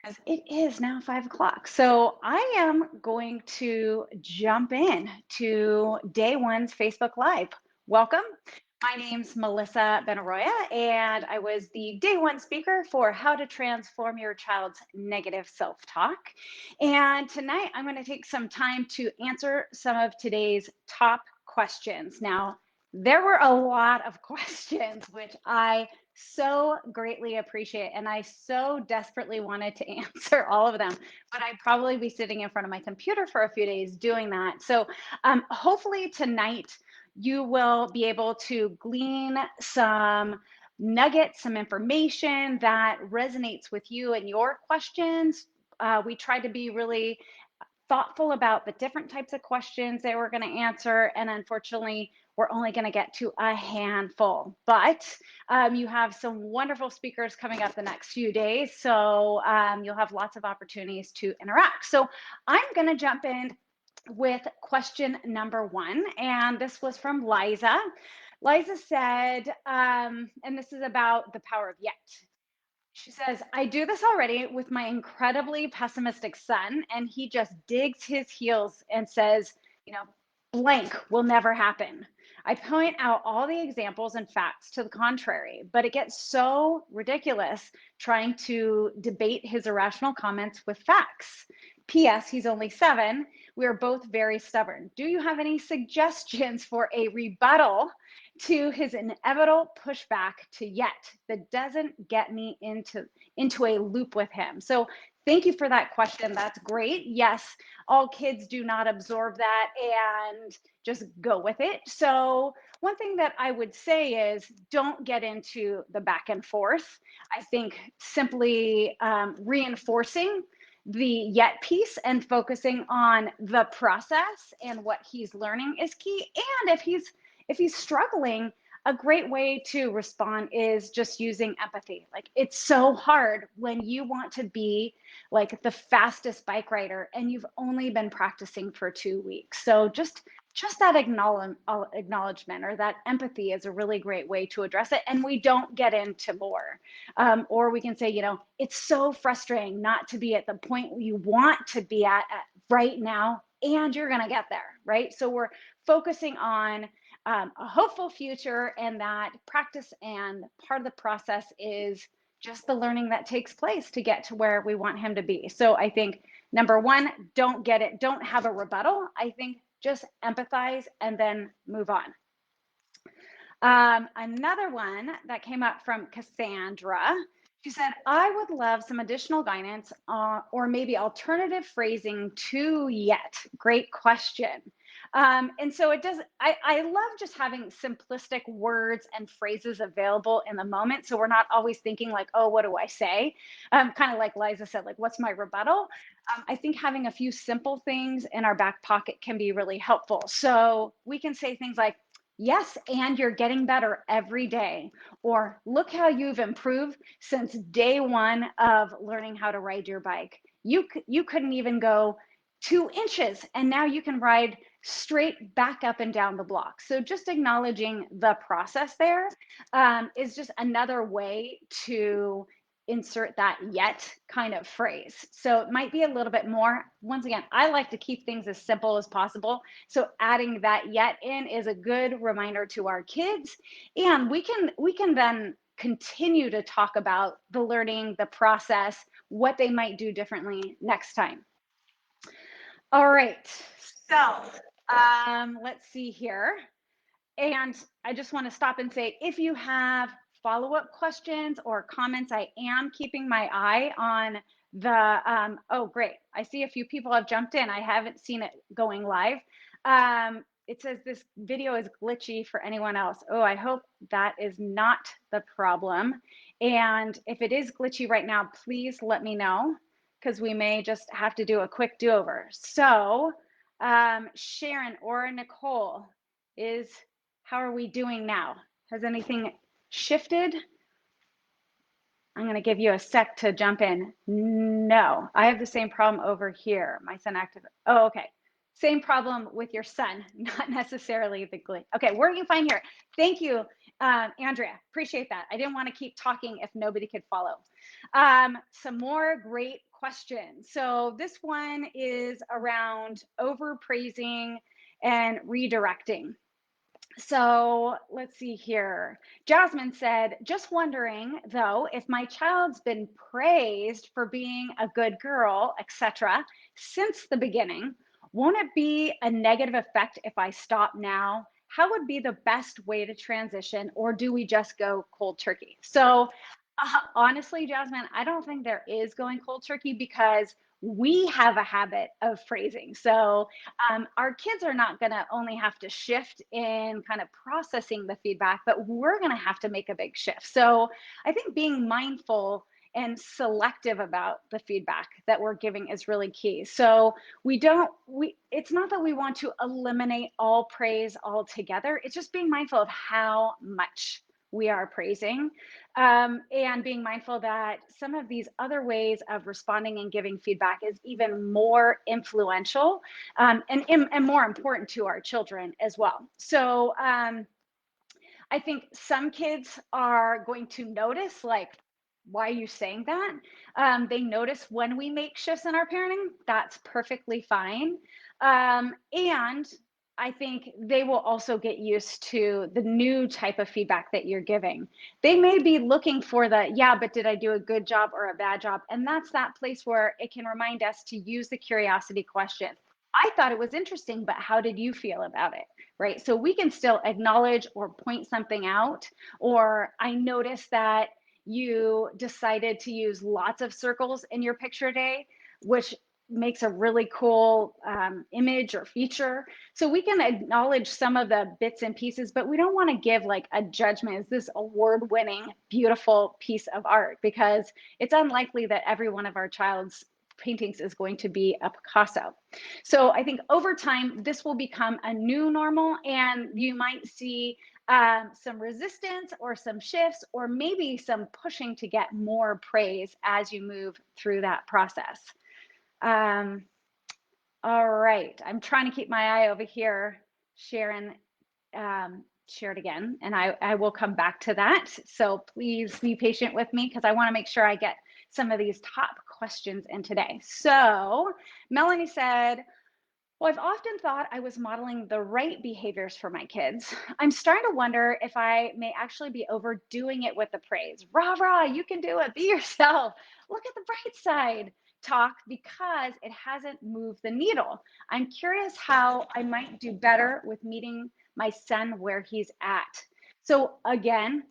Because it is now 5 o'clock. So I am going to jump in to day one's Facebook Live. Welcome. My name's Melissa Benaroya, and I was the day one speaker for how to transform your child's negative self talk. And tonight I'm going to take some time to answer some of today's top questions. Now, there were a lot of questions, which I so greatly appreciate. And I so desperately wanted to answer all of them, but I'd probably be sitting in front of my computer for a few days doing that. So hopefully tonight you will be able to glean some nuggets, some information that resonates with you and your questions. We tried to be really thoughtful about the different types of questions they were going to answer. And unfortunately, we're only going to get to a handful. But you have some wonderful speakers coming up the next few days. So you'll have lots of opportunities to interact. So I'm going to jump in with question number one. And this was from Liza. Liza said, and this is about the power of yet. She says, I do this already with my incredibly pessimistic son, and he just digs his heels and says, blank will never happen. I point out all the examples and facts to the contrary, but it gets so ridiculous trying to debate his irrational comments with facts. P.S. He's only 7. We are both very stubborn. Do you have any suggestions for a rebuttal to his inevitable pushback to yet that doesn't get me into a loop with him? So thank you for that question. That's great. Yes, all kids do not absorb that and just go with it. So one thing that I would say is don't get into the back and forth. I think simply reinforcing the yet piece and focusing on the process and what he's learning is key. And if he's struggling, a great way to respond is just using empathy. Like, it's so hard when you want to be like the fastest bike rider and you've only been practicing for 2 weeks. So just that acknowledgement or that empathy is a really great way to address it. And we don't get into more. Or we can say, it's so frustrating not to be at the point you want to be at right now, and you're going to get there, right? So we're focusing on a hopeful future, and that practice and part of the process is just the learning that takes place to get to where we want him to be. So I think number one, don't have a rebuttal. I think just empathize and then move on. Another one that came up from Cassandra, she said, I would love some additional guidance or maybe alternative phrasing to yet. Great question. And so I love just having simplistic words and phrases available in the moment. So we're not always thinking like, oh, what do I say? Kind of like Liza said, like, what's my rebuttal? I think having a few simple things in our back pocket can be really helpful. So we can say things like, yes, and you're getting better every day. Or look how you've improved since day one of learning how to ride your bike. You couldn't even go 2 inches, and now you can ride straight back up and down the block. So just acknowledging the process there is just another way to insert that yet kind of phrase. So it might be a little bit more. Once again, I like to keep things as simple as possible. So adding that yet in is a good reminder to our kids. And we can then continue to talk about the learning, the process, what they might do differently next time. All right, so let's see here. And I just want to stop and say, if you have follow-up questions or comments, I am keeping my eye on the, oh, great. I see a few people have jumped in. I haven't seen it going live. It says this video is glitchy for anyone else. Oh, I hope that is not the problem. And if it is glitchy right now, please let me know, because we may just have to do a quick do-over. So Sharon or Nicole, how are we doing now? Has anything shifted? I'm going to give you a sec to jump in. No, I have the same problem over here. My son active. Oh, okay. Same problem with your son, not necessarily the glitch. Okay, working fine here. Thank you. Andrea, appreciate that. I didn't want to keep talking if nobody could follow. Some more great questions. So this one is around overpraising and redirecting. So let's see here. Jasmine said, just wondering though, if my child's been praised for being a good girl, etc., since the beginning, won't it be a negative effect if I stop now? How would be the best way to transition, or do we just go cold turkey? So, honestly, Jasmine, I don't think there is going cold turkey because we have a habit of phrasing. So, our kids are not going to only have to shift in kind of processing the feedback, but we're going to have to make a big shift. So I think being mindful and selective about the feedback that we're giving is really key. So it's not that we want to eliminate all praise altogether. It's just being mindful of how much we are praising, and being mindful that some of these other ways of responding and giving feedback is even more influential, and more important to our children as well. So I think some kids are going to notice, like, why are you saying that? They notice when we make shifts in our parenting. That's perfectly fine. And I think they will also get used to the new type of feedback that you're giving. They may be looking for the, yeah, but did I do a good job or a bad job? And that's that place where it can remind us to use the curiosity question. I thought it was interesting, but how did you feel about it? Right? So we can still acknowledge or point something out, or I noticed that you decided to use lots of circles in your picture day, which makes a really cool image or feature. So we can acknowledge some of the bits and pieces, but we don't want to give like a judgment. Is this award-winning, beautiful piece of art? Because it's unlikely that every one of our child's paintings is going to be a Picasso. So I think over time, this will become a new normal, and you might see some resistance or some shifts, or maybe some pushing to get more praise as you move through that process. Um, all right, I'm trying to keep my eye over here. Sharon shared again, and I will come back to that. So please be patient with me because I want to make sure I get some of these top questions in today. So Melanie said, well, I've often thought I was modeling the right behaviors for my kids. I'm starting to wonder if I may actually be overdoing it with the praise. Rah, rah, you can do it. Be yourself. Look at the bright side talk, because it hasn't moved the needle. I'm curious how I might do better with meeting my son where he's at. So again,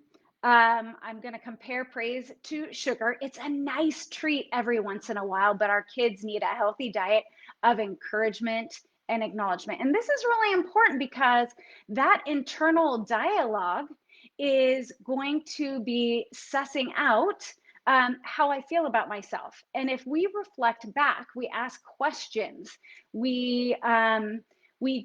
I'm going to compare praise to sugar. It's a nice treat every once in a while, but our kids need a healthy diet of encouragement and acknowledgement. And this is really important because that internal dialogue is going to be sussing out how I feel about myself. And if we reflect back, we ask questions, we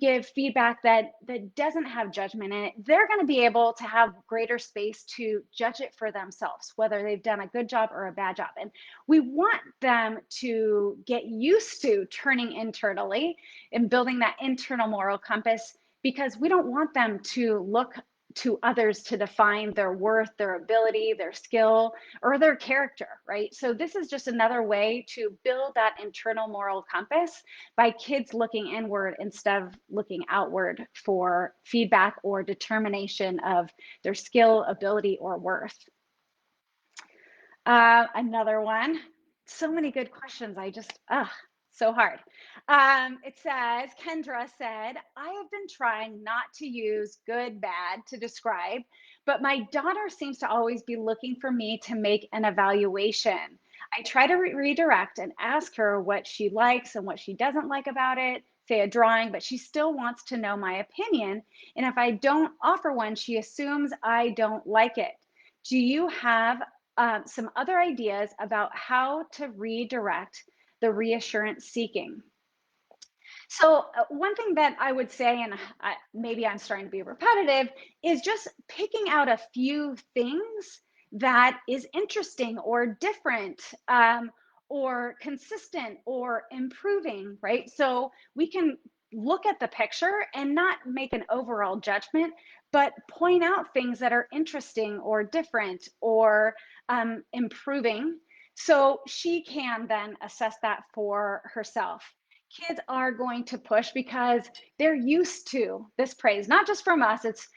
give feedback that doesn't have judgment in it, they're going to be able to have greater space to judge it for themselves, whether they've done a good job or a bad job. And we want them to get used to turning internally and building that internal moral compass, because we don't want them to look to others to define their worth, their ability, their skill, or their character, right? So this is just another way to build that internal moral compass by kids looking inward instead of looking outward for feedback or determination of their skill, ability, or worth. Another one. So many good questions. So hard. It says, Kendra said, I have been trying not to use good, bad to describe, but my daughter seems to always be looking for me to make an evaluation. I try to redirect and ask her what she likes and what she doesn't like about it, say a drawing, but she still wants to know my opinion. And if I don't offer one, she assumes I don't like it. Do you have some other ideas about how to redirect the reassurance seeking? So one thing that I would say, and maybe I'm starting to be repetitive, is just picking out a few things that is interesting or different, or consistent or improving, right? So we can look at the picture and not make an overall judgment, but point out things that are interesting or different or improving, so she can then assess that for herself. Kids are going to push because they're used to this praise, not just from us. It's,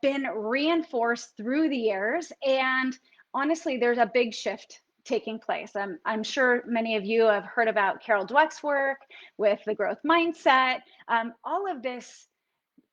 been reinforced through the years. And honestly, there's a big shift taking place. I'm sure many of you have heard about Carol Dweck's work with the growth mindset. All of this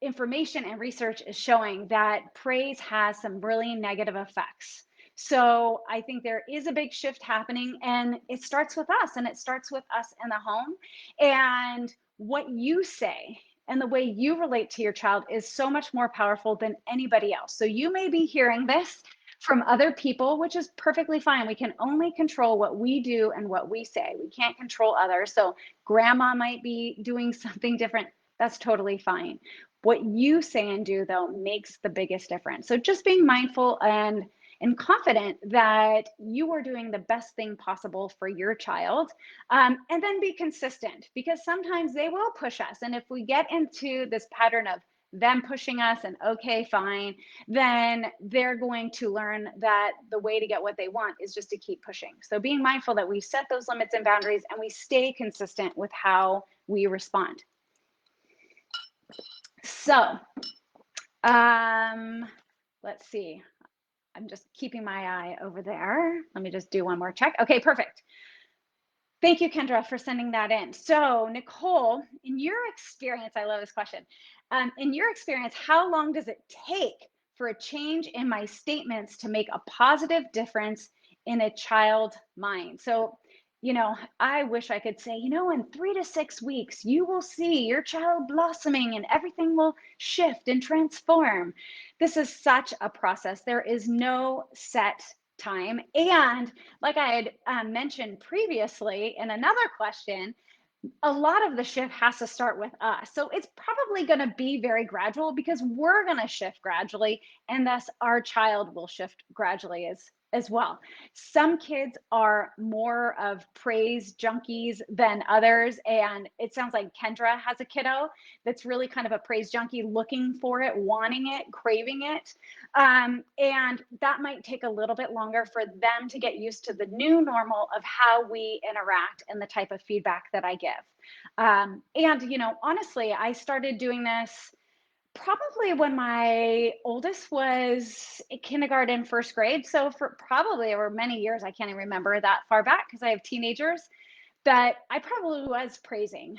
information and research is showing that praise has some really negative effects. So I think there is a big shift happening, and it starts with us, and it starts with us in the home. And what you say and the way you relate to your child is so much more powerful than anybody else. So you may be hearing this from other people, which is perfectly fine. We can only control what we do and what we say. We can't control others. So grandma might be doing something different. That's totally fine. What you say and do, though, makes the biggest difference. So just being mindful and confident that you are doing the best thing possible for your child, and then be consistent, because sometimes they will push us. And if we get into this pattern of them pushing us and okay, fine, then they're going to learn that the way to get what they want is just to keep pushing. So being mindful that we set those limits and boundaries and we stay consistent with how we respond. So let's see. I'm just keeping my eye over there. Let me just do one more check. Okay, perfect. Thank you, Kendra, for sending that in. So Nicole, in your experience, I love this question. In your experience, how long does it take for a change in my statements to make a positive difference in a child's mind? So, I wish I could say, in 3 to 6 weeks, you will see your child blossoming and everything will shift and transform. This is such a process. There is no set time. And like I had mentioned previously in another question, a lot of the shift has to start with us. So it's probably going to be very gradual, because we're going to shift gradually, and thus our child will shift gradually as well. Some kids are more of praise junkies than others. And it sounds like Kendra has a kiddo that's really kind of a praise junkie, looking for it, wanting it, craving it. And that might take a little bit longer for them to get used to the new normal of how we interact and the type of feedback that I give. And, honestly, I started doing this probably when my oldest was in kindergarten, first grade. So for probably over many years, I can't even remember that far back because I have teenagers, that I probably was praising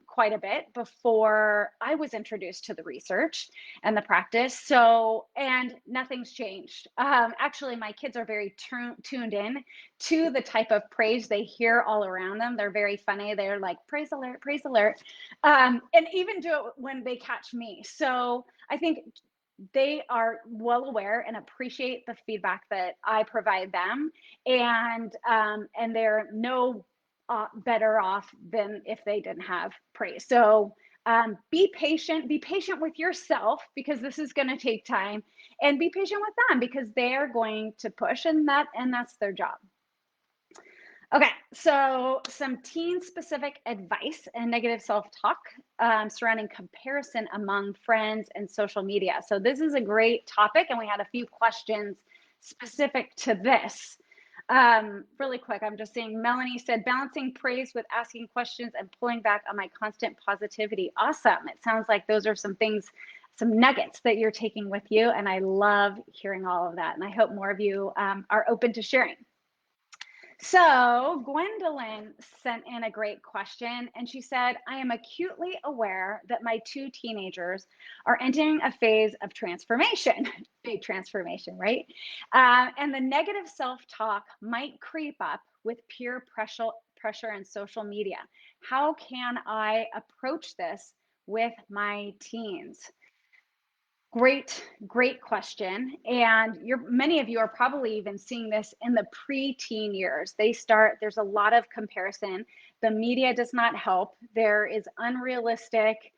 quite a bit before I was introduced to the research and the practice. So, and nothing's changed. Actually, my kids are very tuned in to the type of praise they hear all around them. They're very funny. They're like, praise alert, praise alert. And even do it when they catch me. So I think they are well aware and appreciate the feedback that I provide them. And they're no better off than if they didn't have praise. So be patient with yourself, because this is going to take time, and be patient with them because they're going to push, and that's their job. Okay, so some teen specific advice and negative self-talk surrounding comparison among friends and social media. So this is a great topic, and we had a few questions specific to this. Really quick, I'm just seeing Melanie said, balancing praise with asking questions and pulling back on my constant positivity. Awesome. It sounds like those are some things, some nuggets that you're taking with you. And I love hearing all of that. And I hope more of you are open to sharing. So Gwendolyn sent in a great question, and she said, I am acutely aware that my 2 teenagers are entering a phase of transformation, big transformation, right? And the negative self-talk might creep up with peer pressure and social media. How can I approach this with my teens? Great question. And many of you are probably even seeing this in the pre-teen years. There's a lot of comparison. The media does not help. There is unrealistic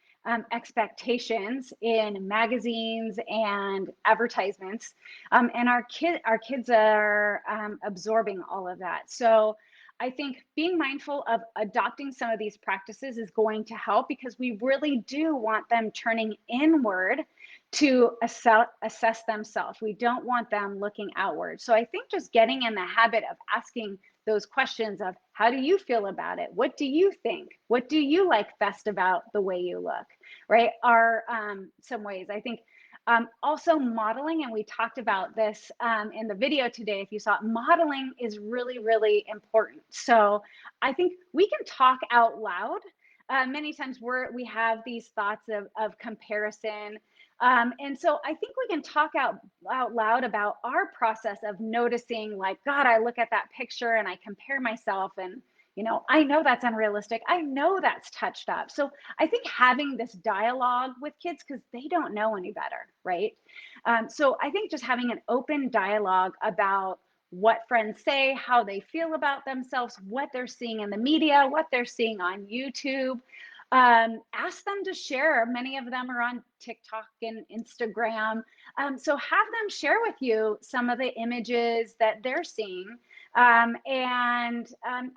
expectations in magazines and advertisements. And our kids are absorbing all of that. So I think being mindful of adopting some of these practices is going to help because we really do want them turning inward to assess themselves. We don't want them looking outward. So I think just getting in the habit of asking those questions of how do you feel about it? What do you think? What do you like best about the way you look? Right? Are some ways. I think also modeling, and we talked about this in the video today, if you saw it, modeling is really, really important. So I think we can talk out loud. Many times we have these thoughts of comparison. And so I think we can talk out loud about our process of noticing, like, God, I look at that picture and I compare myself, and I know that's unrealistic. I know that's touched up. So I think having this dialogue with kids, because they don't know any better, right? So I think just having an open dialogue about what friends say, how they feel about themselves, what they're seeing in the media, what they're seeing on YouTube. Ask them to share. Many of them are on TikTok and Instagram. So have them share with you some of the images that they're seeing, and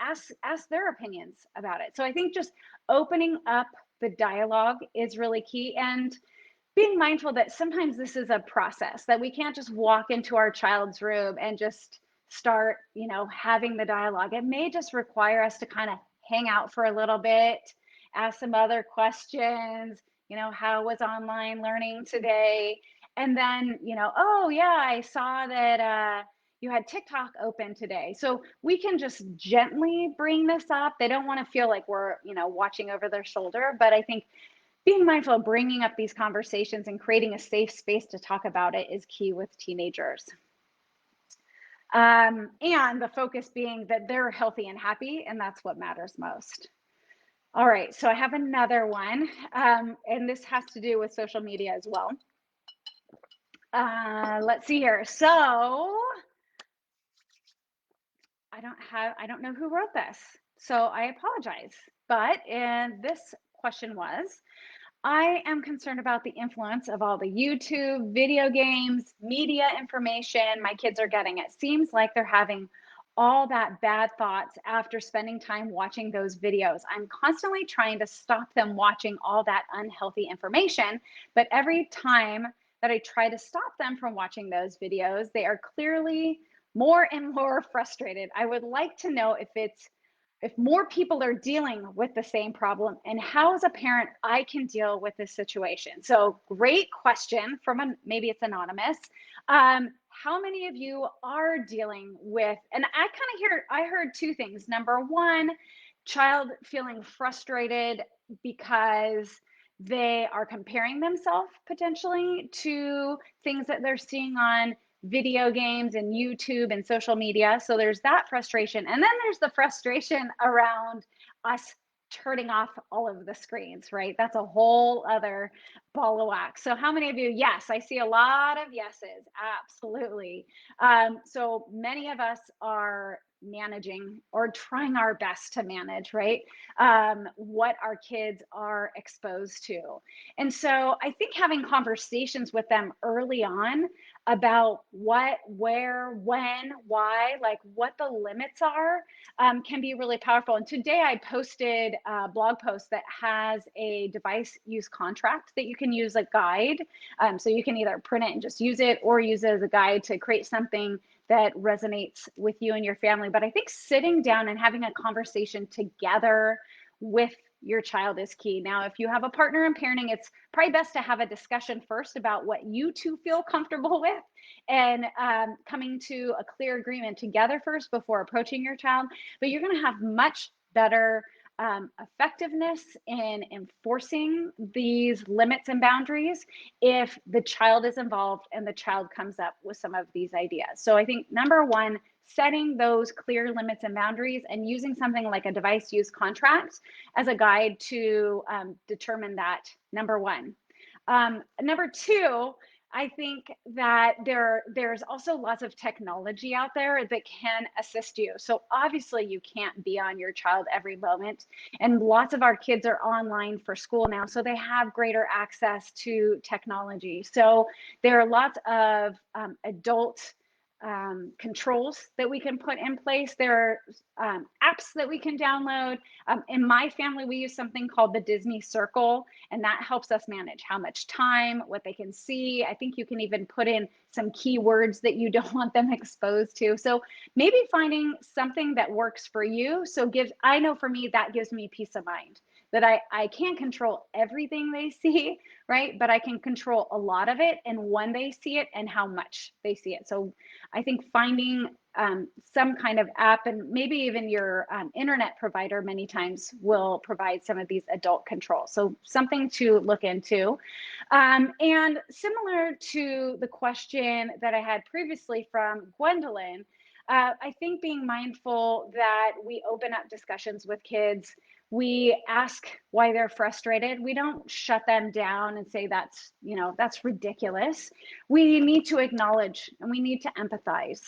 ask their opinions about it. So I think just opening up the dialogue is really key, and being mindful that sometimes this is a process, that we can't just walk into our child's room and just start, having the dialogue. It may just require us to kind of hang out for a little bit, ask some other questions, how was online learning today? And then, oh yeah, I saw that you had TikTok open today. So we can just gently bring this up. They don't want to feel like we're, watching over their shoulder, but I think being mindful of bringing up these conversations and creating a safe space to talk about it is key with teenagers. And the focus being that they're healthy and happy, and that's what matters most. All right, so I have another one, and this has to do with social media as well. Let's see here. So I don't know who wrote this, so I apologize. But and this question was, I am concerned about the influence of all the YouTube, video games, media information my kids are getting. It seems like they're having all that bad thoughts after spending time watching those videos. I'm constantly trying to stop them watching all that unhealthy information, but every time that I try to stop them from watching those videos, they are clearly more and more frustrated. I would like to know if more people are dealing with the same problem, and how as a parent I can deal with this situation. So great question from maybe it's anonymous. How many of you are dealing with, and I heard two things. Number one, child feeling frustrated because they are comparing themselves potentially to things that they're seeing on video games and YouTube and social media. So there's that frustration. And then there's the frustration around us turning off all of the screens, right? That's a whole other ball of wax. So how many of you? Yes, I see a lot of yeses. Absolutely. So many of us are managing or trying our best to manage, right? What our kids are exposed to. And so I think having conversations with them early on about what, where, when, why, like what the limits are, can be really powerful. And today I posted a blog post that has a device use contract that you can use a guide. So you can either print it and just use it, or use it as a guide to create something that resonates with you and your family. But I think sitting down and having a conversation together with your child is key. Now, if you have a partner in parenting, it's probably best to have a discussion first about what you two feel comfortable with, and coming to a clear agreement together first before approaching your child. But you're going to have much better effectiveness in enforcing these limits and boundaries if the child is involved and the child comes up with some of these ideas. So I think number one, setting those clear limits and boundaries and using something like a device use contract as a guide to determine that, number one. Number two, I think that there's also lots of technology out there that can assist you. So obviously you can't be on your child every moment, and lots of our kids are online for school now, so they have greater access to technology. So there are lots of adult controls that we can put in place. There are apps that we can download. In my family, we use something called the Disney Circle, and that helps us manage how much time, what they can see. I think you can even put in some keywords that you don't want them exposed to. So maybe finding something that works for you. So I know for me, that gives me peace of mind that I can't control everything they see, right? But I can control a lot of it and when they see it and how much they see it. So I think finding some kind of app, and maybe even your internet provider many times will provide some of these adult controls. So something to look into. And similar to the question that I had previously from Gwendolyn, I think being mindful that we open up discussions with kids. We ask why they're frustrated. We don't shut them down and say that's ridiculous. We need to acknowledge and we need to empathize.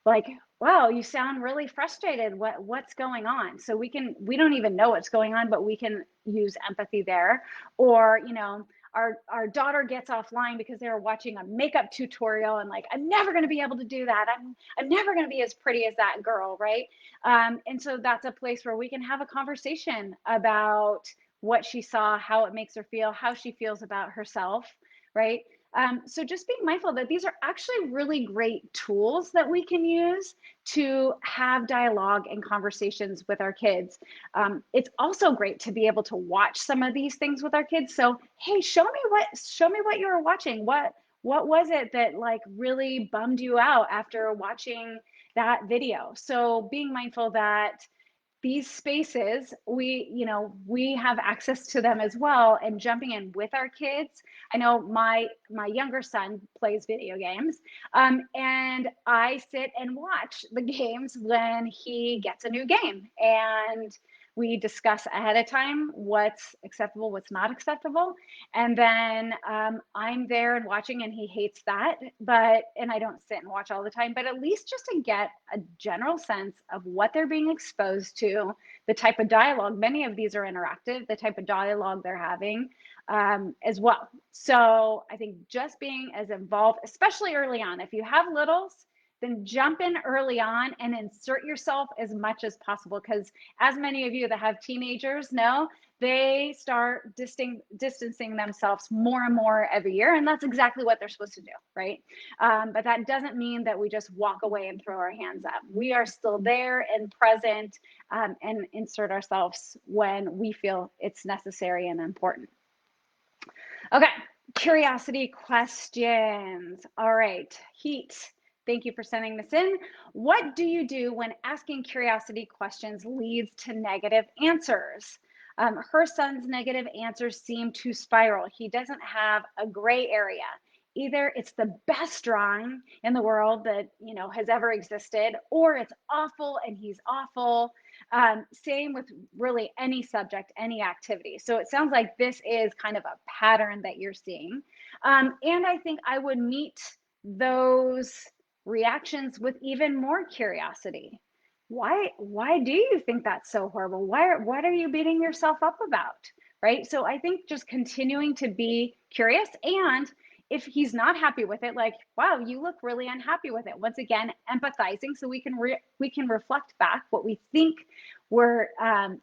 Like, wow, you sound really frustrated. What's going on? So we don't even know what's going on, but we can use empathy there. Or, our daughter gets offline because they were watching a makeup tutorial and like, I'm never going to be able to do that. I'm never going to be as pretty as that girl, right? And so that's a place where we can have a conversation about what she saw, how it makes her feel, how she feels about herself, right? So just being mindful that these are actually really great tools that we can use to have dialogue and conversations with our kids. It's also great to be able to watch some of these things with our kids. So, hey, show me what you were watching. What was it that like really bummed you out after watching that video? So being mindful that these spaces, we have access to them as well, and jumping in with our kids. I know my younger son plays video games, and I sit and watch the games when he gets a new game, and we discuss ahead of time what's acceptable, what's not acceptable. And then I'm there and watching, and he hates that. And I don't sit and watch all the time, but at least just to get a general sense of what they're being exposed to, the type of dialogue. Many of these are interactive, the type of dialogue they're having as well. So I think just being as involved, especially early on, if you have littles, then jump in early on and insert yourself as much as possible. Because as many of you that have teenagers know, they start distancing themselves more and more every year. And that's exactly what they're supposed to do, right? But that doesn't mean that we just walk away and throw our hands up. We are still there and present, and insert ourselves when we feel it's necessary and important. Okay, curiosity questions. All right, Heat. Thank you for sending this in. What do you do when asking curiosity questions leads to negative answers? Her son's negative answers seem to spiral. He doesn't have a gray area. Either it's the best drawing in the world that has ever existed, or it's awful and he's awful. Same with really any subject, any activity. So it sounds like this is kind of a pattern that you're seeing. And I think I would meet those reactions with even more curiosity. Why do you think that's so horrible? What are you beating yourself up about? Right? So I think just continuing to be curious, and if he's not happy with it, like, wow, you look really unhappy with it. Once again, empathizing, so we can reflect back what we think we're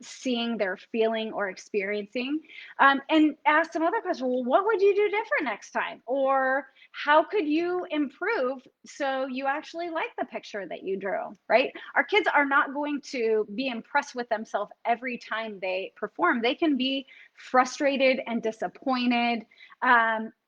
seeing, they're feeling or experiencing, and ask some other questions. Well, what would you do different next time? Or how could you improve so you actually like the picture that you drew, right? Our kids are not going to be impressed with themselves every time they perform. They can be frustrated and disappointed.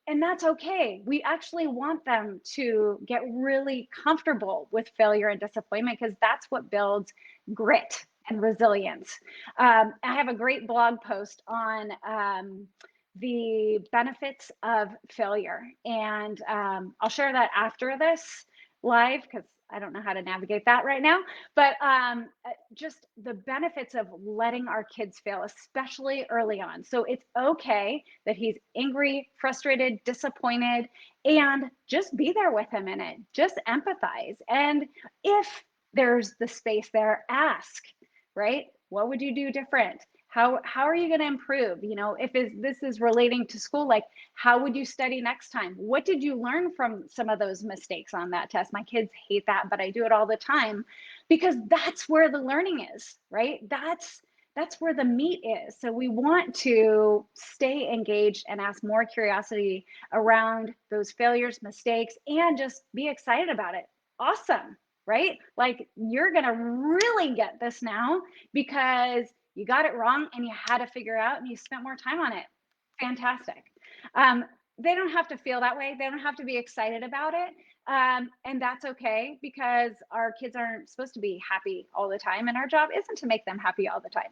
And that's okay. We actually want them to get really comfortable with failure and disappointment, because that's what builds grit and resilience. I have a great blog post on the benefits of failure, and I'll share that after this live, because I don't know how to navigate that right now. But just the benefits of letting our kids fail, especially early on. So it's okay that he's angry, frustrated, disappointed, and just be there with him in it. Just empathize. And if there's the space there, ask, right? What would you do different? How are you going to improve? If this is relating to school, like how would you study next time? What did you learn from some of those mistakes on that test? My kids hate that, but I do it all the time because that's where the learning is, right? That's where the meat is. So we want to stay engaged and ask more curiosity around those failures, mistakes, and just be excited about it. Awesome, right? Like you're going to really get this now because you got it wrong and you had to figure out and you spent more time on it. Fantastic. Um, they don't have to feel that way. They don't have to be excited about it. And that's okay because our kids aren't supposed to be happy all the time. And our job isn't to make them happy all the time.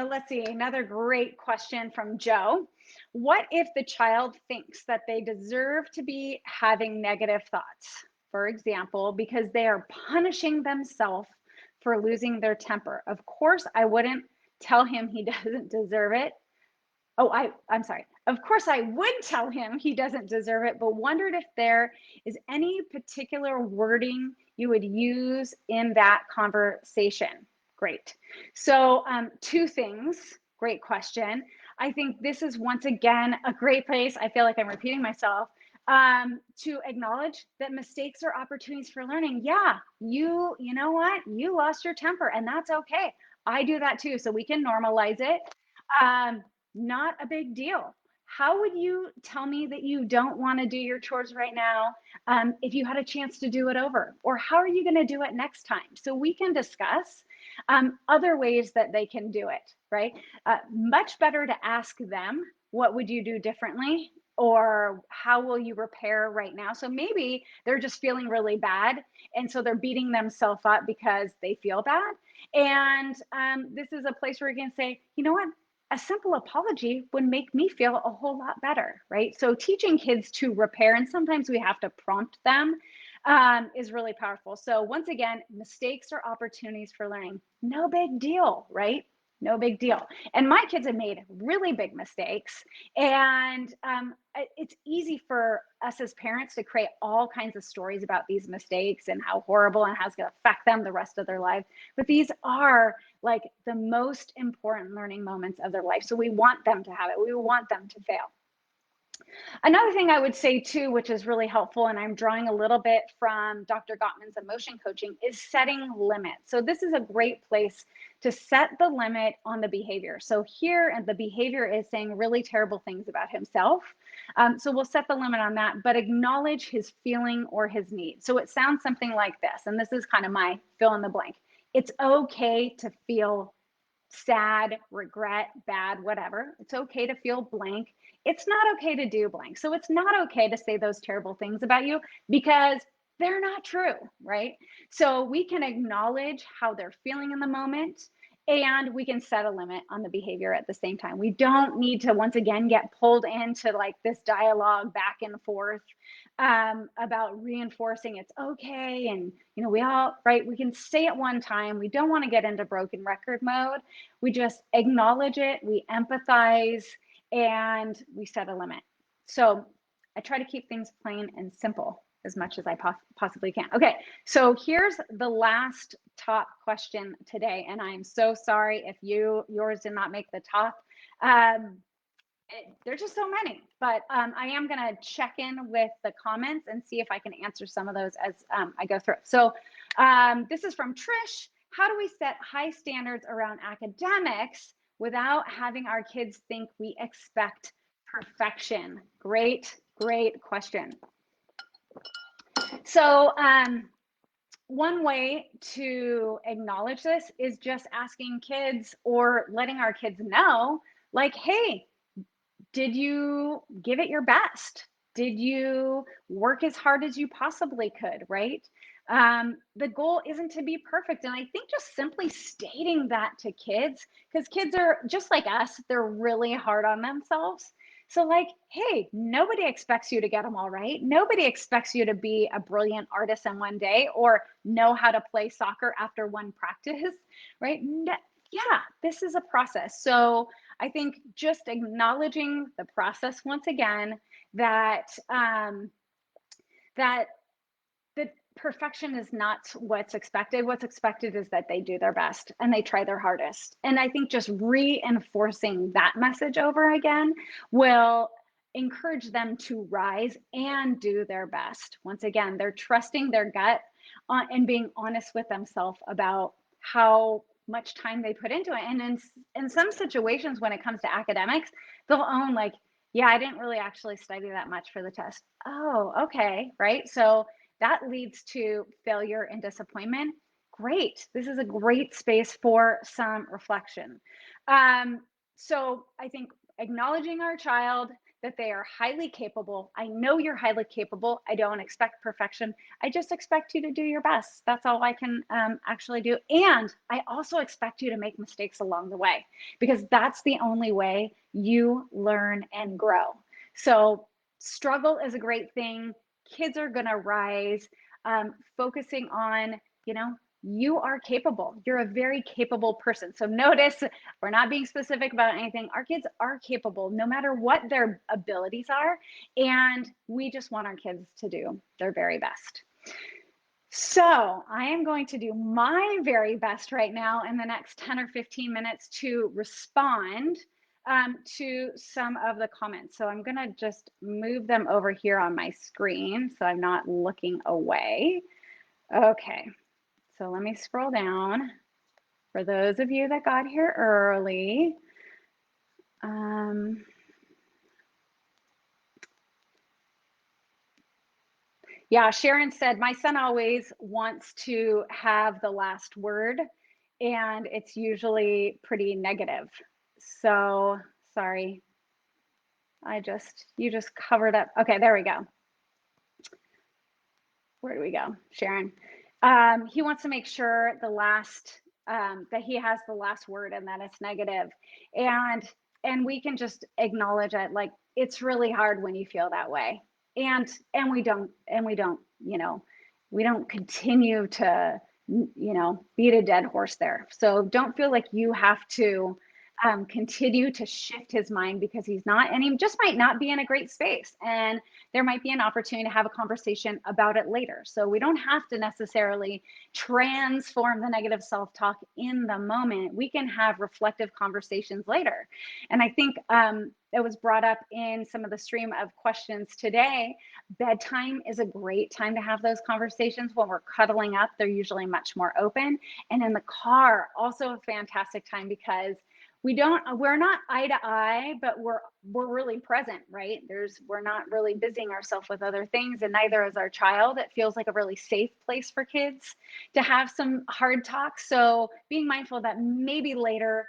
Let's see, another great question from Joe. What if the child thinks that they deserve to be having negative thoughts, for example, because they are punishing themselves for losing their temper? Of course, I wouldn't tell him he doesn't deserve it. Oh, I'm sorry. Of course, I would tell him he doesn't deserve it, but wondered if there is any particular wording you would use in that conversation. Great. So, two things. Great question. I think this is once again a great place. I feel like I'm repeating myself. To acknowledge that mistakes are opportunities for learning. Yeah, you know what? You lost your temper, and that's okay. I do that too. So we can normalize it. Um, Not a big deal. How would you tell me that you don't want to do your chores right now if you had a chance to do it over? Or how are you going to do it next time? So we can discuss other ways that they can do it, right? Much better to ask them, what would you do differently? Or how will you repair right now? So maybe they're just feeling really bad. And so they're beating themselves up because they feel bad. And this is a place where you can say, you know what? A simple apology would make me feel a whole lot better, right? So teaching kids to repair, and sometimes we have to prompt them, is really powerful. So once again, mistakes are opportunities for learning. No big deal, right? No big deal. And my kids have made really big mistakes. And it's easy for us as parents to create all kinds of stories about these mistakes and how horrible and how it's going to affect them the rest of their life. But these are like the most important learning moments of their life. So we want them to have it. We want them to fail. Another thing I would say too, which is really helpful, and I'm drawing a little bit from Dr. Gottman's emotion coaching, is setting limits. So this is a great place to set the limit on the behavior. So here, and the behavior is saying really terrible things about himself. So we'll set the limit on that, but acknowledge his feeling or his need. So it sounds something like this, and this is kind of my fill in the blank. It's okay to feel sad, regret, bad, whatever. It's okay to feel blank. It's not okay to do blank. So it's not okay to say those terrible things about you because they're not true, right? So we can acknowledge how they're feeling in the moment and we can set a limit on the behavior at the same time. We don't need to once again get pulled into like this dialogue back and forth about reinforcing it's okay. And, we all, right, we can say it one time. We don't want to get into broken record mode. We just acknowledge it, we empathize, and we set a limit. So I try to keep things plain and simple as much as I possibly can. Okay, so here's the last top question today, and I'm so sorry if yours did not make the top. There's just so many, but I am going to check in with the comments and see if I can answer some of those as I go through. So this is from Trish. How do we set high standards around academics without having our kids think we expect perfection? Great question. So one way to acknowledge this is just asking kids or letting our kids know, like, hey, did you give it your best? Did you work as hard as you possibly could, right? The goal isn't to be perfect. And I think just simply stating that to kids, because kids are just like us, they're really hard on themselves. So like, hey, nobody expects you to get them all right. Nobody expects you to be a brilliant artist in one day or know how to play soccer after one practice, right? Yeah, this is a process. So I think just acknowledging the process once again, that that perfection is not what's expected. What's expected is that they do their best and they try their hardest. And I think just reinforcing that message over again will encourage them to rise and do their best. Once again, they're trusting their gut and being honest with themselves about how much time they put into it. And in some situations, when it comes to academics, they'll own like, yeah, I didn't really actually study that much for the test. Oh, okay, right? So that leads to failure and disappointment. Great. This is a great space for some reflection. So I think acknowledging our child that they are highly capable. I know you're highly capable. I don't expect perfection. I just expect you to do your best. That's all I can actually do. And I also expect you to make mistakes along the way, because that's the only way you learn and grow. So struggle is a great thing. Kids are going to rise. Focusing on, you are capable. You're a very capable person. So notice we're not being specific about anything. Our kids are capable no matter what their abilities are. And we just want our kids to do their very best. So I am going to do my very best right now in the next 10 or 15 minutes to respond to some of the comments. So I'm going to just move them over here on my screen so I'm not looking away. Okay, so let me scroll down. For those of you that got here early, yeah, Sharon said, my son always wants to have the last word, and it's usually pretty negative. So sorry, you just covered up. Okay, there we go. Where do we go, Sharon? He wants to make sure that he has the last word and that it's negative. And we can just acknowledge it. Like, it's really hard when you feel that way. And we don't, we don't continue to, beat a dead horse there. So don't feel like you have to continue to shift his mind, because he's not, and he just might not be in a great space. And there might be an opportunity to have a conversation about it later. So we don't have to necessarily transform the negative self-talk in the moment. We can have reflective conversations later. And I think it was brought up in some of the stream of questions today. Bedtime is a great time to have those conversations. When we're cuddling up, they're usually much more open. And in the car, also a fantastic time, because we're not eye to eye, but we're really present, right? We're not really busying ourselves with other things, and neither is our child. It feels like a really safe place for kids to have some hard talks. So being mindful that maybe later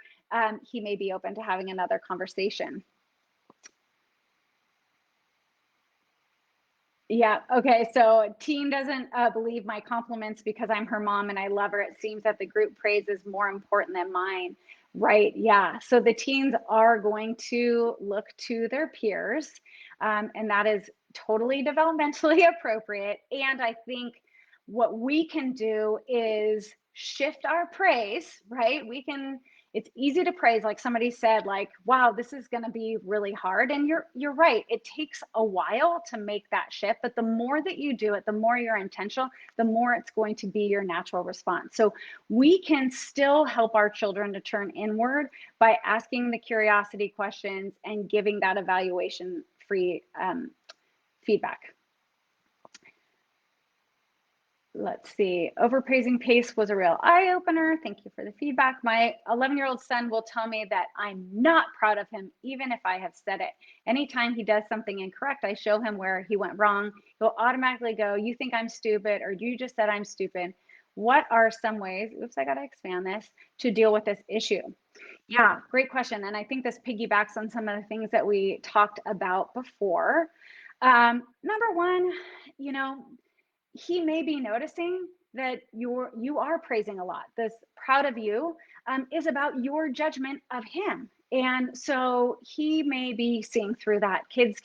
he may be open to having another conversation. Yeah. Okay. So teen doesn't believe my compliments because I'm her mom and I love her. It seems that the group praise is more important than mine. Right. Yeah. So the teens are going to look to their peers, and that is totally developmentally appropriate. And I think what we can do is shift our praise, right? It's easy to praise, like somebody said, like, wow, this is going to be really hard. And you're right. It takes a while to make that shift, but the more that you do it, the more you're intentional, the more it's going to be your natural response. So we can still help our children to turn inward by asking the curiosity questions and giving that evaluation free feedback. Let's see. Overpraising pace was a real eye opener. Thank you for the feedback. My 11-year-old son will tell me that I'm not proud of him, even if I have said it. Anytime he does something incorrect, I show him where he went wrong. He'll automatically go, you think I'm stupid, or you just said I'm stupid. What are some ways, oops, I got to expand this, to deal with this issue? Yeah, great question. And I think this piggybacks on some of the things that we talked about before. Number one, he may be noticing that you are praising a lot. This proud of you is about your judgment of him. And so he may be seeing through that. Kids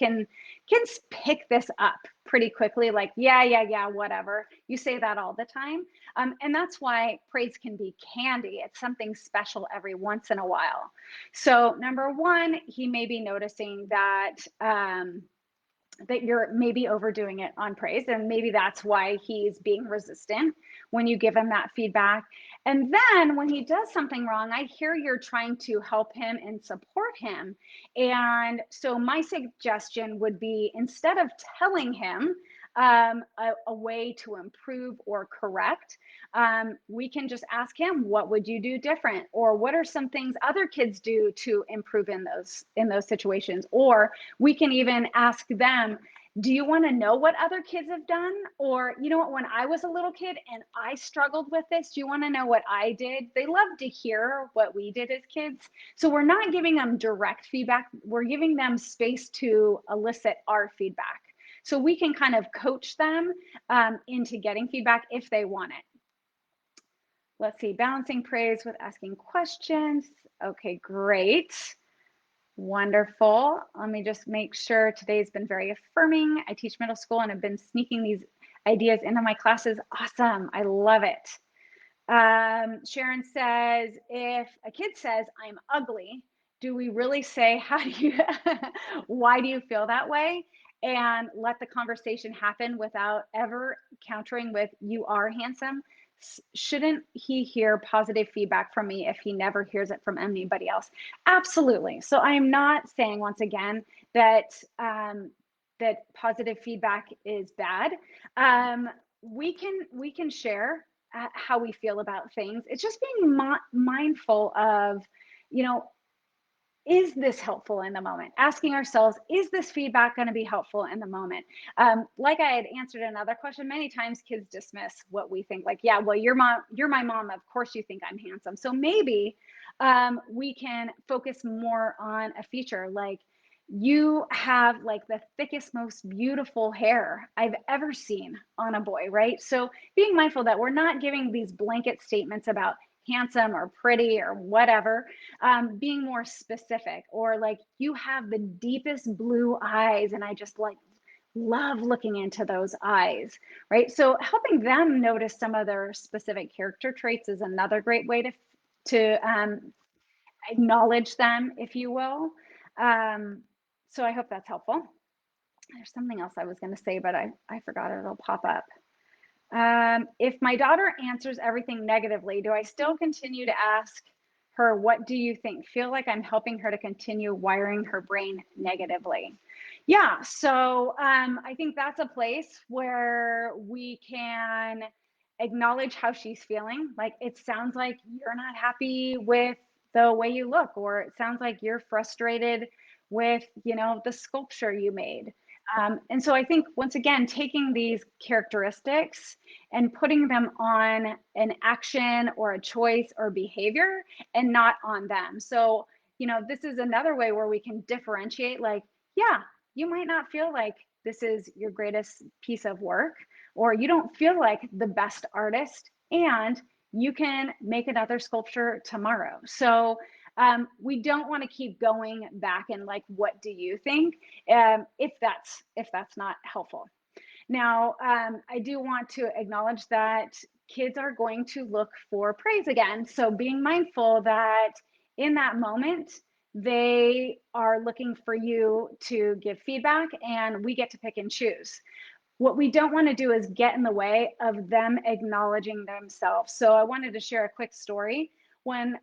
pick this up pretty quickly, like, yeah, whatever. You say that all the time. And that's why praise can be candy. It's something special every once in a while. So number one, he may be noticing that that you're maybe overdoing it on praise, and maybe that's why he's being resistant when you give him that feedback. And then when he does something wrong, I hear you're trying to help him and support him. And so my suggestion would be, instead of telling him a way to improve or correct, we can just ask him, what would you do different, or what are some things other kids do to improve in those situations? Or we can even ask them, do you want to know what other kids have done? Or, you know what, when I was a little kid and I struggled with this, do you want to know what I did? They love to hear what we did as kids. So we're not giving them direct feedback, we're giving them space to elicit our feedback. So we can kind of coach them into getting feedback if they want it. Let's see, balancing praise with asking questions. Okay, great. Wonderful. Let me just make sure today's been very affirming. I teach middle school and I've been sneaking these ideas into my classes. Awesome. I love it. Sharon says, if a kid says, I'm ugly, do we really say, how do you, why do you feel that way? And let the conversation happen without ever countering with, you are handsome. Shouldn't he hear positive feedback from me if he never hears it from anybody else? Absolutely. So I am not saying, once again, that that positive feedback is bad. We can share how we feel about things. It's just being mindful of, you know, is this helpful in the moment? Asking ourselves, is this feedback going to be helpful in the moment? Like I had answered another question, many times kids dismiss what we think, like, yeah, well, you're my mom. Of course you think I'm handsome. So maybe we can focus more on a feature, like, you have like the thickest, most beautiful hair I've ever seen on a boy, right? So being mindful that we're not giving these blanket statements about handsome or pretty or whatever, being more specific, or like, you have the deepest blue eyes and I just like love looking into those eyes, right? So helping them notice some of their specific character traits is another great way to acknowledge them, if you will. So I hope that's helpful. There's something else I was going to say, but I forgot it. It'll pop up. If my daughter answers everything negatively, do I still continue to ask her, what do you think? Feel like I'm helping her to continue wiring her brain negatively. Yeah, so I think that's a place where we can acknowledge how she's feeling. Like, it sounds like you're not happy with the way you look, or it sounds like you're frustrated with, the sculpture you made. And so I think, once again, taking these characteristics and putting them on an action or a choice or behavior, and not on them. So, this is another way where we can differentiate, like, yeah, you might not feel like this is your greatest piece of work, or you don't feel like the best artist, and you can make another sculpture tomorrow. So we don't want to keep going back and like, what do you think? If that's not helpful. Now, I do want to acknowledge that kids are going to look for praise again. So being mindful that in that moment, they are looking for you to give feedback, and we get to pick and choose. What we don't want to do is get in the way of them acknowledging themselves. So I wanted to share a quick story. When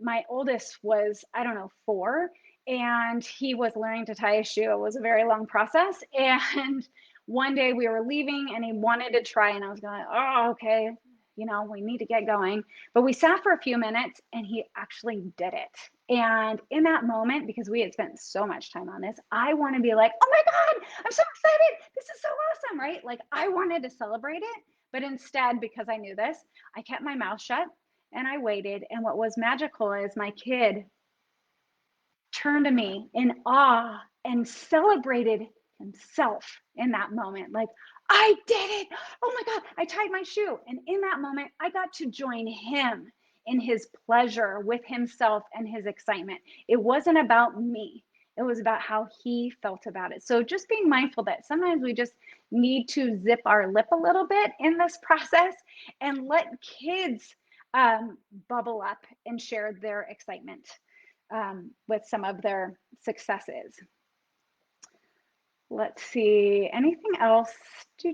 my oldest was, I don't know, 4, and he was learning to tie a shoe. It was a very long process. And one day we were leaving and he wanted to try, and I was going, oh, okay, we need to get going. But we sat for a few minutes and he actually did it. And in that moment, because we had spent so much time on this, I want to be like, oh my God, I'm so excited. This is so awesome, right? Like, I wanted to celebrate it. But instead, because I knew this, I kept my mouth shut and I waited. And what was magical is my kid turned to me in awe and celebrated himself in that moment. Like, I did it. Oh my God, I tied my shoe. And in that moment, I got to join him in his pleasure with himself and his excitement. It wasn't about me. It was about how he felt about it. So just being mindful that sometimes we just need to zip our lip a little bit in this process and let kids bubble up and share their excitement with some of their successes. Let's see, anything else? Do.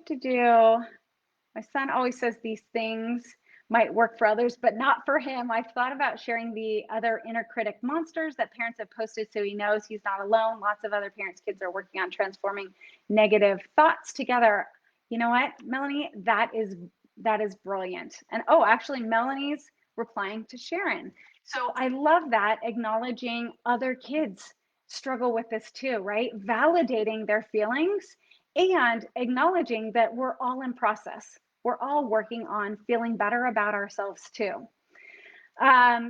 My son always says these things might work for others, but not for him. I've thought about sharing the other inner critic monsters that parents have posted so he knows he's not alone. Lots of other parents' kids are working on transforming negative thoughts together. You know what, Melanie? That is brilliant. And oh, actually, Melanie's replying to Sharon. So I love that, acknowledging other kids struggle with this too, right? Validating their feelings and acknowledging that we're all in process. We're all working on feeling better about ourselves too.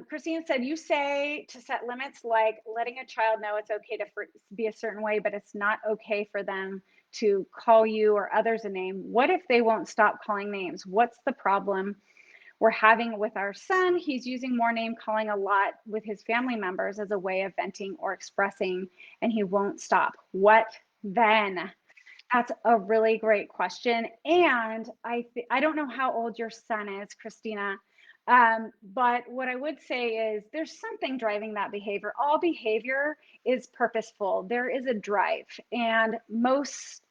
Christina said, you say to set limits like letting a child know it's okay to be a certain way, but it's not okay for them to call you or others a name. What if they won't stop calling names? What's the problem we're having with our son? He's using more name calling a lot with his family members as a way of venting or expressing, and he won't stop. What then? That's a really great question. And I don't know how old your son is, Christina, but what I would say is there's something driving that behavior. All behavior is purposeful. There is a drive, and most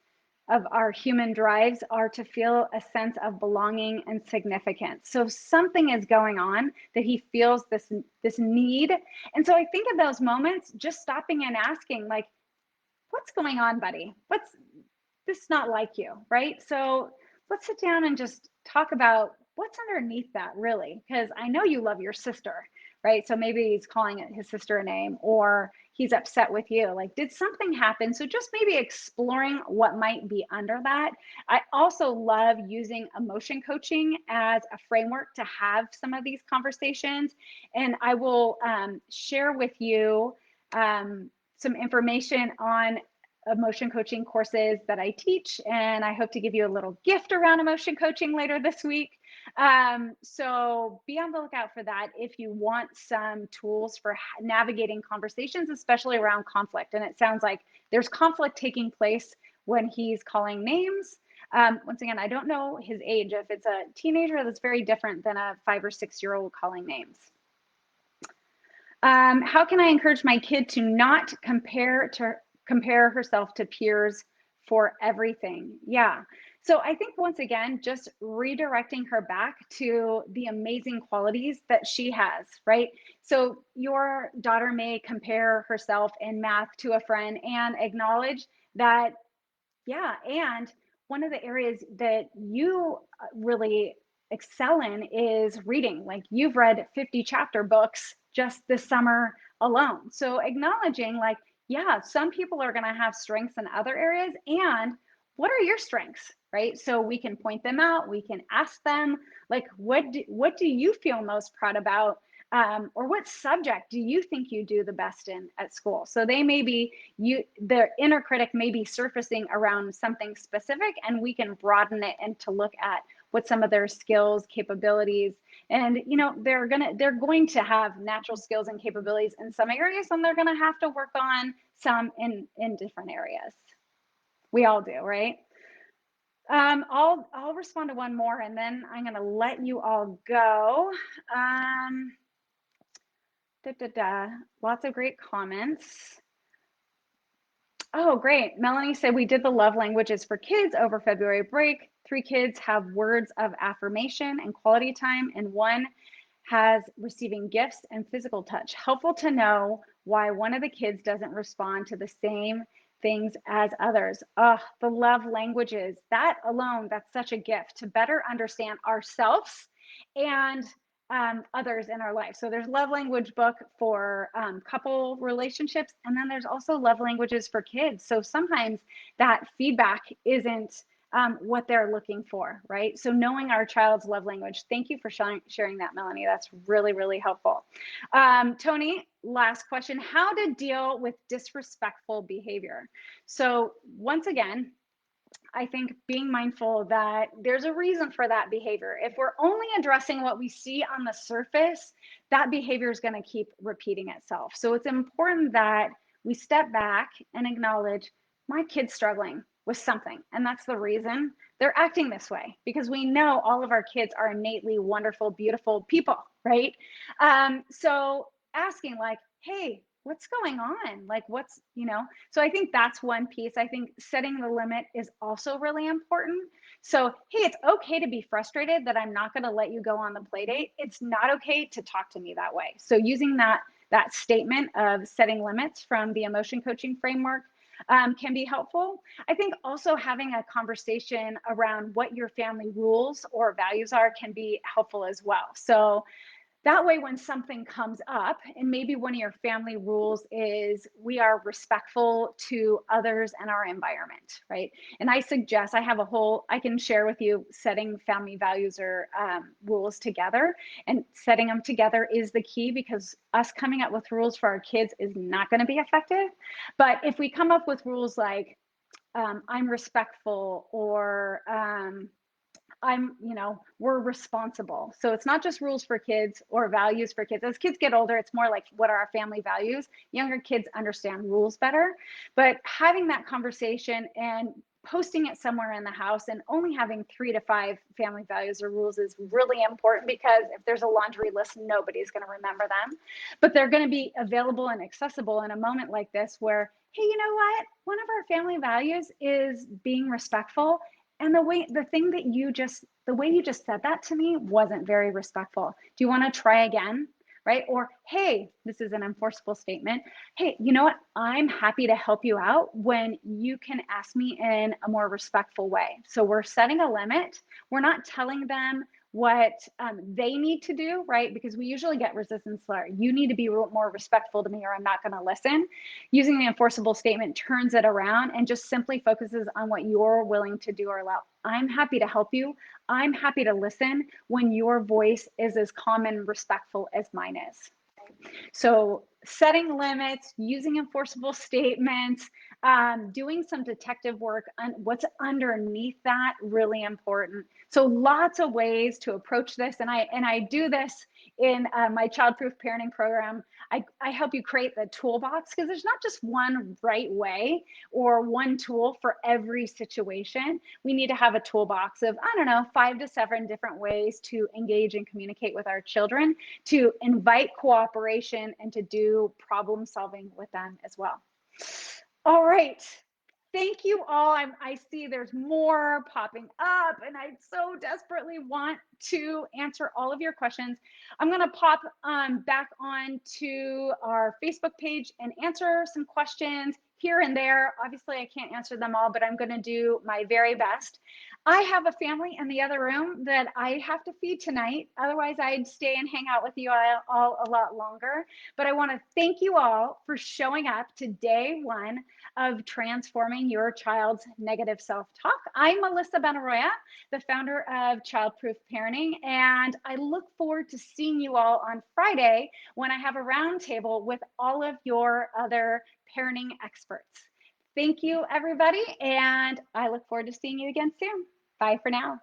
of our human drives are to feel a sense of belonging and significance. So something is going on that he feels this need. And so I think of those moments, just stopping and asking, like, what's going on, buddy? What's this not like you, right? So let's sit down and just talk about what's underneath that, really, because I know you love your sister, right? So maybe he's calling his sister a name, or he's upset with you. Like, did something happen? So just maybe exploring what might be under that. I also love using emotion coaching as a framework to have some of these conversations. And I will share with you some information on emotion coaching courses that I teach, and I hope to give you a little gift around emotion coaching later this week. So be on the lookout for that if you want some tools for navigating conversations, especially around conflict. And it sounds like there's conflict taking place when he's calling names. Once again, I don't know his age. If it's a teenager, that's very different than a 5 or 6-year-old calling names. How can I encourage my kid to not compare herself to peers for everything? Yeah. So I think once again, just redirecting her back to the amazing qualities that she has, right? So your daughter may compare herself in math to a friend and acknowledge that, yeah. And one of the areas that you really excel in is reading. Like, you've read 50 chapter books just this summer alone. So acknowledging, like, yeah, some people are going to have strengths in other areas. And what are your strengths, right? So we can point them out. We can ask them, like, what do you feel most proud about? Or what subject do you think you do the best in at school? So they may be, their inner critic may be surfacing around something specific, and we can broaden it and to look at what some of their skills, capabilities, and they're going to have natural skills and capabilities in some areas, and they're going to have to work on some in different areas. We all do, right? I'll respond to one more, and then I'm going to let you all go. Lots of great comments. Oh, great. Melanie said we did the love languages for kids over February break. 3 kids have words of affirmation and quality time, and 1 has receiving gifts and physical touch. Helpful to know why one of the kids doesn't respond to the same things as others. Oh, the love languages, that alone, that's such a gift to better understand ourselves and others in our life. So there's love language book for couple relationships, and then there's also love languages for kids. So sometimes that feedback isn't what they're looking for, right? So knowing our child's love language. Thank you for sharing that, Melanie. That's really, really helpful. Tony, last question. How to deal with disrespectful behavior? So once again, I think being mindful that there's a reason for that behavior. If we're only addressing what we see on the surface, that behavior is going to keep repeating itself. So it's important that we step back and acknowledge my kid's struggling with something. And that's the reason they're acting this way, because we know all of our kids are innately wonderful, beautiful people, right? So asking, like, hey, what's going on? Like, what's, so I think that's one piece. I think setting the limit is also really important. So, hey, it's okay to be frustrated that I'm not going to let you go on the play date. It's not okay to talk to me that way. So, using that statement of setting limits from the emotion coaching framework can be helpful. I think also having a conversation around what your family rules or values are can be helpful as well. So, that way, when something comes up, and maybe one of your family rules is we are respectful to others and our environment, right? And I suggest, I can share with you setting family values or rules together, and setting them together is the key, because us coming up with rules for our kids is not going to be effective. But if we come up with rules like, I'm respectful, or we're responsible. So it's not just rules for kids or values for kids. As kids get older, it's more like, what are our family values? Younger kids understand rules better. But having that conversation and posting it somewhere in the house, and only having 3 to 5 family values or rules is really important, because if there's a laundry list, nobody's going to remember them. But they're going to be available and accessible in a moment like this, where, hey, you know what? One of our family values is being respectful, and the way you just said that to me wasn't very respectful. Do you want to try again? Right? Or, hey, this is an enforceable statement. Hey, you know what? I'm happy to help you out when you can ask me in a more respectful way. So we're setting a limit. We're not telling them what they need to do, right? Because we usually get resistance there. You need to be more respectful to me, or I'm not going to listen. Using the enforceable statement turns it around and just simply focuses on what you're willing to do or allow. I'm happy to help you. I'm happy to listen when your voice is as calm and respectful as mine is. So setting limits, using enforceable statements, doing some detective work on what's underneath that, really important. So lots of ways to approach this. And I do this in my childproof parenting program. I help you create the toolbox, because there's not just one right way or one tool for every situation. We need to have a toolbox of, I don't know, 5 to 7 different ways to engage and communicate with our children, to invite cooperation, and to do problem solving with them as well. All right. Thank you all. I see there's more popping up, and I so desperately want to answer all of your questions. I'm going to pop back on to our Facebook page and answer some questions here and there. Obviously, I can't answer them all, but I'm going to do my very best. I have a family in the other room that I have to feed tonight. Otherwise, I'd stay and hang out with you all a lot longer. But I want to thank you all for showing up to day 1 of transforming your child's negative self-talk. I'm Melissa Benaroya, the founder of Childproof Parenting, and I look forward to seeing you all on Friday when I have a roundtable with all of your other parenting experts. Thank you, everybody, and I look forward to seeing you again soon. Bye for now.